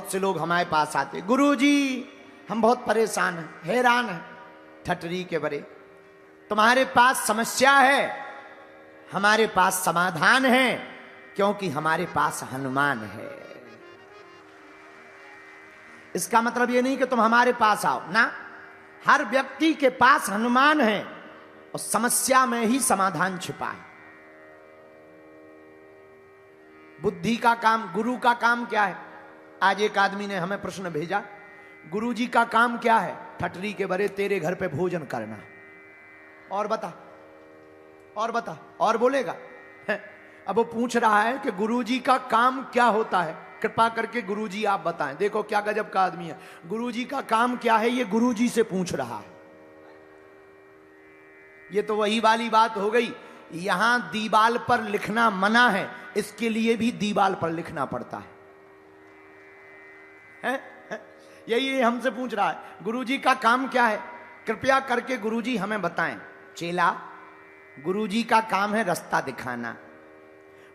बहुत से लोग हमारे पास आते, गुरुजी हम बहुत परेशान हैं, हैरान हैं, ठटरी के बरे, तुम्हारे पास समस्या है, हमारे पास समाधान है, क्योंकि हमारे पास हनुमान है। इसका मतलब ये नहीं कि तुम हमारे पास आओ ना, हर व्यक्ति के पास हनुमान है और समस्या में ही समाधान छिपा है। बुद्धि का काम, गुरु का काम क्या है? आज एक आदमी ने हमें प्रश्न भेजा, गुरुजी का काम क्या है? ठटरी के बरे तेरे घर पे भोजन करना। और बता, और बता, और बोलेगा? अब वो पूछ रहा है कि गुरुजी का काम क्या होता है, कृपा करके गुरुजी आप बताएं। देखो क्या गजब का आदमी है, गुरुजी का काम क्या है ये गुरुजी से पूछ रहा है। ये तो वही वाली बात हो गई, यहां दीवाल पर लिखना मना है, इसके लिए भी दीवाल पर लिखना पड़ता है? यही हमसे पूछ रहा है, गुरुजी का काम क्या है, कृपया करके गुरुजी हमें बताएं। चेला, गुरुजी का काम है रास्ता दिखाना,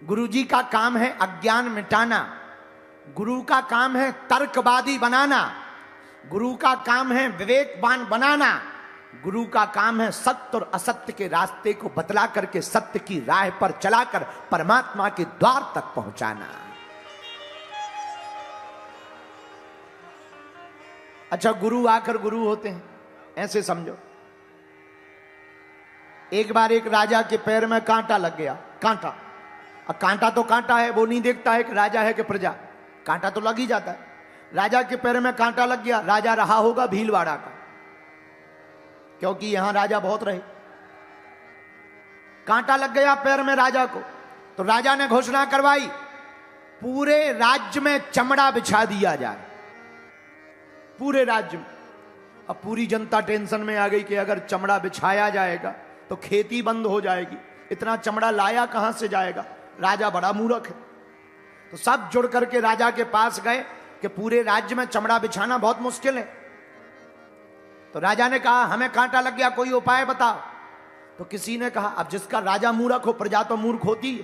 गुरुजी का काम है अज्ञान मिटाना, गुरु का काम है तर्कवादी बनाना, गुरु का काम है विवेकवान बनाना, गुरु का काम है सत्य और असत्य के रास्ते को बतला करके सत्य की राह पर चलाकर परमात्मा के द्वार तक पहुंचाना। अच्छा, गुरु आकर गुरु होते हैं, ऐसे समझो। एक बार एक राजा के पैर में कांटा लग गया, कांटा, अब कांटा तो कांटा है, वो नहीं देखता है कि राजा है कि प्रजा, कांटा तो लग ही जाता है। राजा के पैर में कांटा लग गया, राजा रहा होगा भीलवाड़ा का, क्योंकि यहां राजा बहुत रहे। कांटा लग गया पैर में राजा को, तो राजा ने घोषणा करवाई, पूरे राज्य में चमड़ा बिछा दिया जाए, पूरे राज्य में। अब पूरी जनता टेंशन में आ गई कि अगर चमड़ा बिछाया जाएगा तो खेती बंद हो जाएगी, इतना चमड़ा लाया कहां से जाएगा, राजा बड़ा मूर्ख है। तो सब जुड़ करके राजा के पास गए कि पूरे राज्य में चमड़ा बिछाना बहुत मुश्किल है। तो राजा ने कहा हमें कांटा लग गया, कोई उपाय बताओ। तो किसी ने कहा, अब जिसका राजा मूर्ख हो प्रजा तो मूर्ख होती है।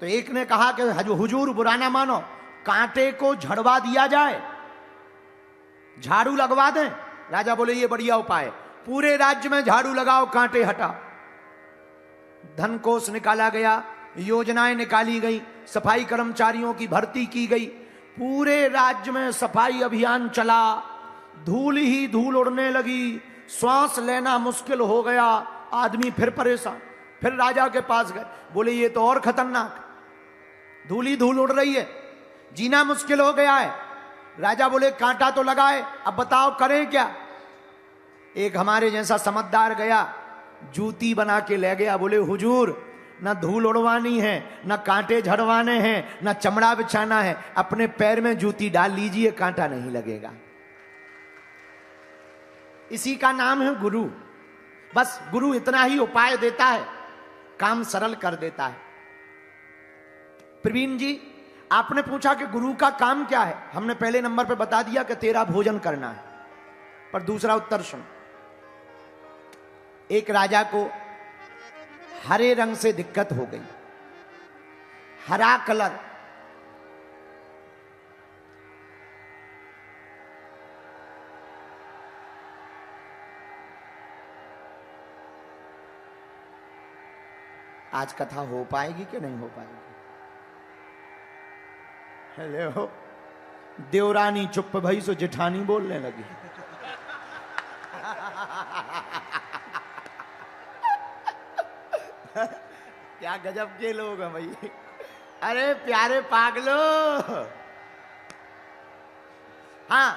तो एक ने कहा कि हुजूर बुरा ना मानो, कांटे को झड़वा दिया जाए, झाड़ू लगवा दें। राजा बोले ये बढ़िया उपाय, पूरे राज्य में झाड़ू लगाओ, कांटे हटाओ। धन कोष निकाला गया, योजनाएं निकाली गई, सफाई कर्मचारियों की भर्ती की गई, पूरे राज्य में सफाई अभियान चला, धूल ही धूल उड़ने लगी, श्वास लेना मुश्किल हो गया, आदमी फिर परेशान। फिर राजा के पास गए, बोले ये तो और खतरनाक, धूल ही धूल उड़ रही है, जीना मुश्किल हो गया है। राजा बोले कांटा तो लगाए, अब बताओ करें क्या। एक हमारे जैसा समझदार गया, जूती बना के ले गया, बोले हुजूर ना धूल उड़वानी है, ना कांटे झड़वाने हैं, ना चमड़ा बिछाना है, अपने पैर में जूती डाल लीजिए, कांटा नहीं लगेगा। इसी का नाम है गुरु। बस गुरु इतना ही उपाय देता है, काम सरल कर देता है। प्रवीण जी, आपने पूछा कि गुरु का काम क्या है, हमने पहले नंबर पे बता दिया कि तेरा भोजन करना है, पर दूसरा उत्तर सुन। एक राजा को हरे रंग से दिक्कत हो गई, हरा कलर, आज कथा हो पाएगी कि नहीं हो पाएगी? हेलो, देवरानी चुप भई सो जेठानी बोलने लगी। क्या गजब के लोग हैं भाई। अरे प्यारे पागलो, हाँ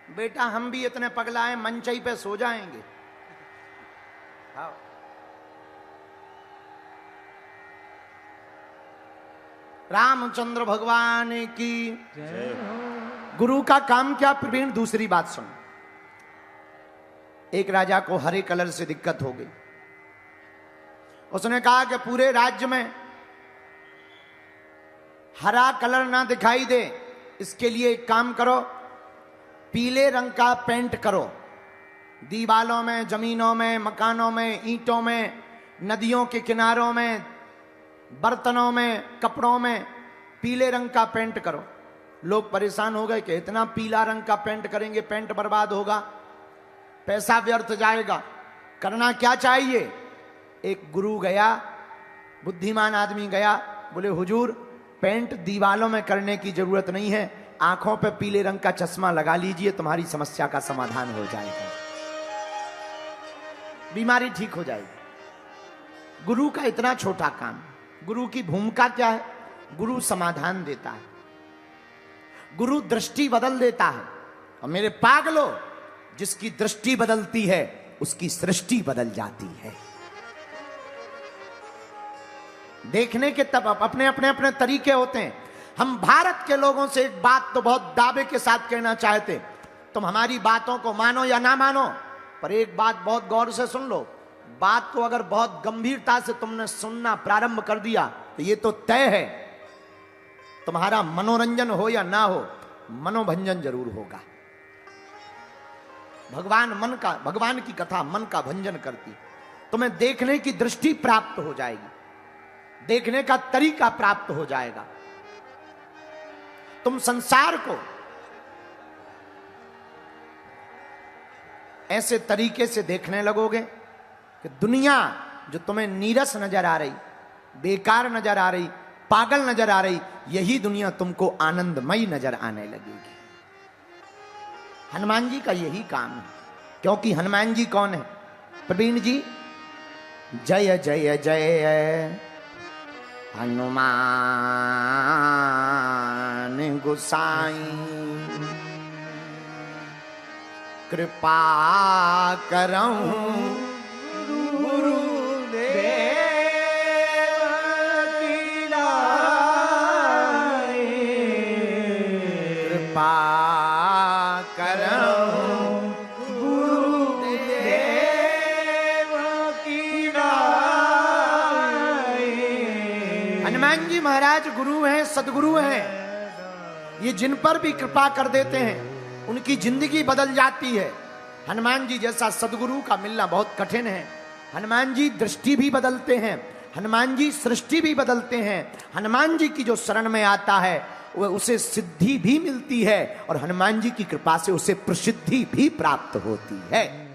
बेटा हम भी इतने पगलाए मंचई पे सो जाएंगे। हाँ रामचंद्र भगवान की जय हो। गुरु का काम क्या प्रवीण? दूसरी बात सुन। एक राजा को हरे कलर से दिक्कत हो गई, उसने कहा कि पूरे राज्य में हरा कलर ना दिखाई दे, इसके लिए एक काम करो, पीले रंग का पेंट करो, दीवालों में, जमीनों में, मकानों में, ईंटों में, नदियों के किनारों में, बर्तनों में, कपड़ों में पीले रंग का पेंट करो। लोग परेशान हो गए कि इतना पीला रंग का पेंट करेंगे, पेंट बर्बाद होगा, पैसा व्यर्थ जाएगा। करना क्या चाहिए? एक गुरु गया, बुद्धिमान आदमी गया, बोले हुजूर पेंट दीवालों में करने की जरूरत नहीं है, आंखों पे पीले रंग का चश्मा लगा लीजिए, तुम्हारी समस्या का समाधान हो जाएगा, बीमारी ठीक हो जाएगी। गुरु का इतना छोटा काम। गुरु की भूमिका क्या है? गुरु समाधान देता है, गुरु दृष्टि बदल देता है। और मेरे पागलों, जिसकी दृष्टि बदलती है उसकी सृष्टि बदल जाती है। देखने के तब अपने अपने अपने तरीके होते हैं। हम भारत के लोगों से एक बात तो बहुत दावे के साथ कहना चाहते, तुम हमारी बातों को मानो या ना मानो, पर एक बात बहुत गौर से सुन लो। बात को अगर बहुत गंभीरता से तुमने सुनना प्रारंभ कर दिया तो ये तो तय है, तुम्हारा मनोरंजन हो या ना हो, मनोभंजन जरूर होगा। भगवान की कथा मन का भंजन करती। तुम्हें देखने की दृष्टि प्राप्त हो जाएगी, देखने का तरीका प्राप्त हो जाएगा। तुम संसार को ऐसे तरीके से देखने लगोगे कि दुनिया जो तुम्हें नीरस नजर आ रही, बेकार नजर आ रही, पागल नजर आ रही, यही दुनिया तुमको आनंदमयी नजर आने लगेगी। हनुमान जी का यही काम है। क्योंकि हनुमान जी कौन है? प्रवीण जी, जय जय जय हनुमान गोसाई, कृपा करऊं गुरुदेव की नाई, कृपा करऊं गुरुदेव की नाई। हनुमान जी महाराज गुरु हैं, सदगुरु हैं। ये जिन पर भी कृपा कर देते हैं उनकी जिंदगी बदल जाती है। हनुमान जी जैसा सदगुरु का मिलना बहुत कठिन है। हनुमान जी दृष्टि भी बदलते हैं, हनुमान जी सृष्टि भी बदलते हैं। हनुमान जी की जो शरण में आता है वह उसे सिद्धि भी मिलती है और हनुमान जी की कृपा से उसे प्रसिद्धि भी प्राप्त होती है।